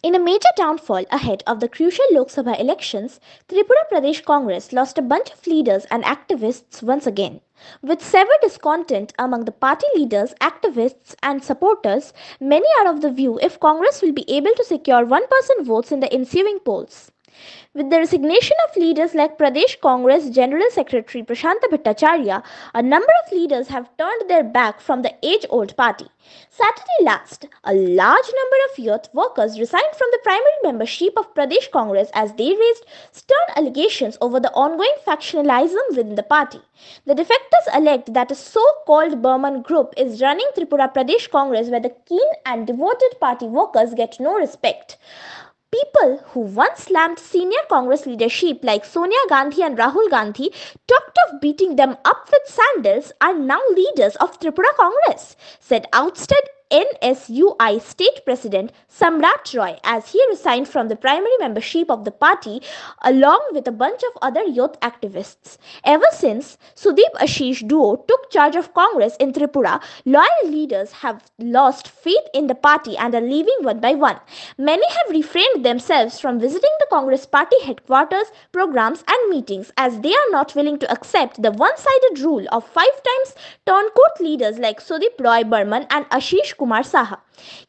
In a major downfall ahead of the crucial Lok Sabha elections, Tripura Pradesh Congress lost a bunch of leaders and activists once again. With severe discontent among the party leaders, activists, and supporters, many are of the view if Congress will be able to secure 1% votes in the ensuing polls. With the resignation of leaders like Pradesh Congress General Secretary Prashanta Bhattacharya, a number of leaders have turned their back from the age-old party. Saturday last, a large number of youth workers resigned from the primary membership of Pradesh Congress as they raised stern allegations over the ongoing factionalism within the party. The defectors alleged that a so-called Burman group is running Tripura Pradesh Congress where the keen and devoted party workers get no respect. People who once slammed senior Congress leadership like Sonia Gandhi and Rahul Gandhi, talked of beating them up with sandals, are now leaders of Tripura Congress, said ousted NSUI State President Samrat Roy as he resigned from the primary membership of the party along with a bunch of other youth activists. Ever since Sudeep Ashish duo took charge of Congress in Tripura, loyal leaders have lost faith in the party and are leaving one by one. Many have refrained themselves from visiting the Congress party headquarters, programs, and meetings as they are not willing to accept the one-sided rule of 5 times turncoat leaders like Sudeep Roy Burman and Ashish Kumar Saha.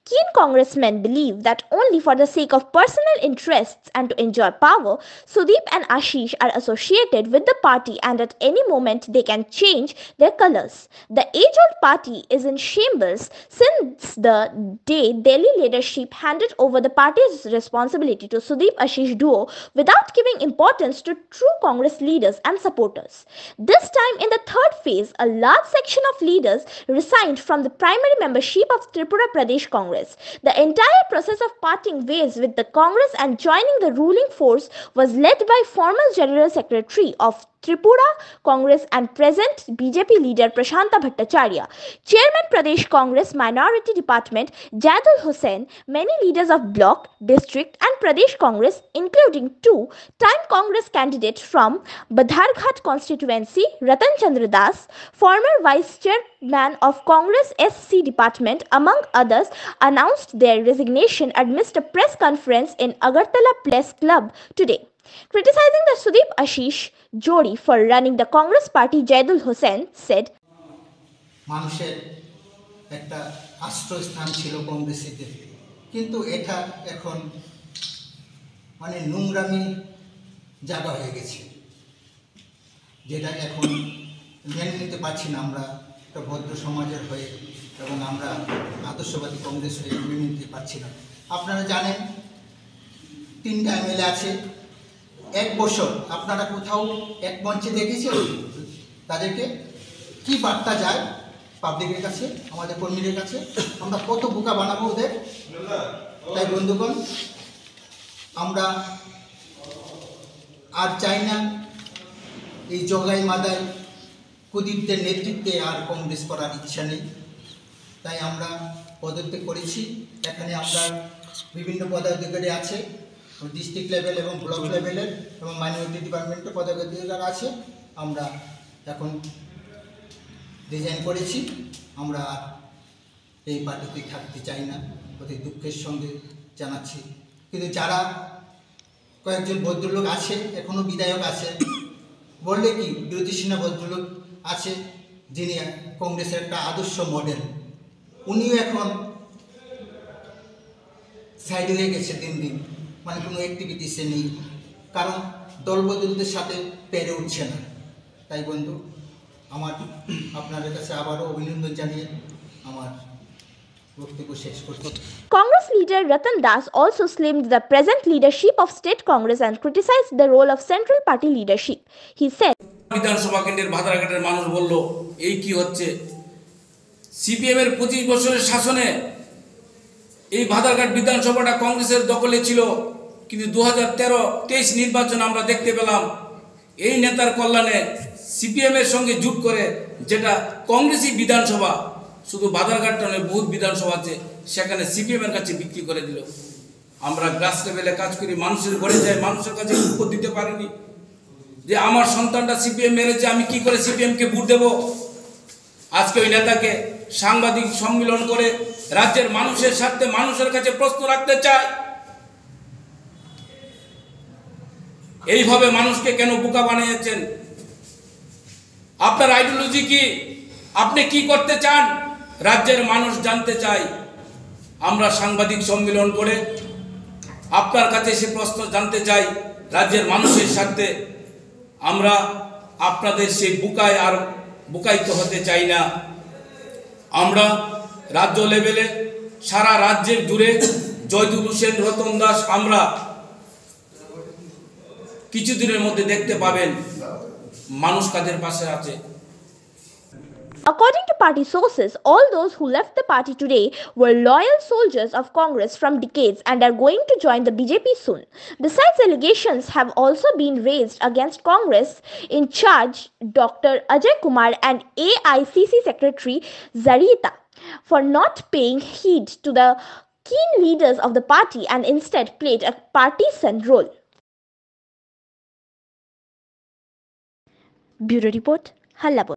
Keen congressmen believe that only for the sake of personal interests and to enjoy power, Sudeep and Ashish are associated with the party and at any moment they can change their colors. The age-old party is in shambles since the day Delhi leadership handed over the party's responsibility to Sudeep Ashish duo without giving importance to true Congress leaders and supporters. This time in the third phase, a large section of leaders resigned from the primary membership of Tripura Pradesh Congress. The entire process of parting ways with the Congress and joining the ruling force was led by former General Secretary of Tripura Congress and present BJP leader Prashanta Bhattacharya, Chairman Pradesh Congress Minority Department Jadul Hussain, many leaders of block, district and Pradesh Congress including two-time Congress candidate from Badharghat constituency Ratan Chandra Das, former Vice Chairman of Congress SC Department among others announced their resignation amidst a press conference in Agartala Press Club today. Criticizing the Sudeep Ashish Jodi for running the Congress party, Jaidul Hussain said, মানুষের একটা আশ্রয়স্থান ছিল কংগ্রেসীদের, কিন্তু এটা এখন মানে নোংরামি জায়গা হয়ে গেছে, যেটা এখন মেনে নিতে পারছি না। আমরা একটা ভদ্র সমাজের হয়ে এবং আমরা আদর্শবাদী কংগ্রেস হয়ে মেনে নিতে পারছি না। আপনারা জানেন 3টা এমএলএ আছে, 1 বছর আপনারা কোথাও এক মঞ্চে দেখেছেন তাদেরকে কি বার্তা যায় পাবলিকের কাছে, আমাদের কর্মীদের কাছে? আমরা কত বোকা বানাবো ওদের? তাই বন্ধুগণ, আমরা আর চাই না এই জগাই মাদাই কুদীপদের নেতৃত্বে আর কংগ্রেস করার ইচ্ছা নেই। তাই আমরা পদত্যাগ করেছি। এখানে আমরা বিভিন্ন পদাধিকারী আছে, ডিস্ট্রিক্ট লেভেল এবং ব্লক লেভেলের এবং মাইনরিটি ডিপার্টমেন্টের পদাধিকারী আছে। আমরা এখন রিজাইন করেছি। আমরা এই পার্টিতে থাকতে চাই না, অতি দুঃখের সঙ্গে জানাচ্ছি। কিন্তু যারা কয়েকজন ভদ্রলোক আছে, এখনও বিধায়ক আছে, বললে কি বিরোধী সেনা ভদ্রলোক আছে যিনি কংগ্রেসের একটা আদর্শ মডেল, উনিও এখন সাইড হয়ে গেছে দিন দিন, মানে কোনো অ্যাক্টিভিটিসে নেই, কারণ দলবদলদের সাথে পেরে উঠছে না। তাই বন্ধু, আমার আপনাদের কাছে আবারও অভিনন্দন জানিয়ে আমার বক্তব্য শেষ করছি। Congress leader Ratan Das also slammed the present leadership of State Congress and criticized the role of Central Party leadership. He said, বিধানসভা কেন্দ্রের ভাদারঘাটের মানুষ বলল, এই কি হচ্ছে? সিপিএম এর 25 বছরের শাসনে এই ভাদারঘাট বিধানসভাটা কংগ্রেসের দখলে ছিল, কিন্তু 2013-23 নির্বাচন আমরা দেখতে পেলাম এই নেতার কল্যাণে সিপিএম এর সঙ্গে জোট করে, যেটা কংগ্রেসই বিধানসভা, শুধু ভাদারঘাটটা নয় বহুত বিধানসভা আছে, সেখানে সিপিএম এর কাছে বিক্রি করে দিল। আমরা গ্রাস লেভেলে কাজ করি, মানুষের ঘরে যাই, মানুষের কাছে উত্তর দিতে পারিনি যে আমার সন্তানটা সিপিএম মেরেছে, আমি কি করে সিপিএম কে ভোট দেব? আজকে ওই নেতাকে সাংবাদিক সম্মেলন করে রাজ্যের মানুষের স্বার্থে মানুষের কাছে প্রশ্ন রাখতে চায় এইভাবে মানুষকে কেন বোকা বানিয়েছেন? আপনার আইডিওলজি কি? আপনি কি করতে চান? রাজ্যের মানুষ জানতে চায়। আমরা সাংবাদিক সম্মেলন করে আপনার কাছে সে প্রশ্ন জানতে চাই। রাজ্যের মানুষের স্বার্থে আমরা আপনাদের সেই বুকায় আর বুকায়িত হতে চাই না। আমরা রাজ্য লেভেলে সারা রাজ্যের জুড়ে জয়দুল হোসেন, রতন দাস, আমরা কিছুদিনের মধ্যে দেখতে পাবেন মানুষ কাদের পাশে আছে। According to party sources, all those who left the party today were loyal soldiers of Congress from decades and are going to join the BJP soon. Besides, allegations have also been raised against Congress in charge Dr. Ajay Kumar and AICC Secretary Zarita for not paying heed to the keen leaders of the party and instead played a partisan role. Bureau Report, Hallabad.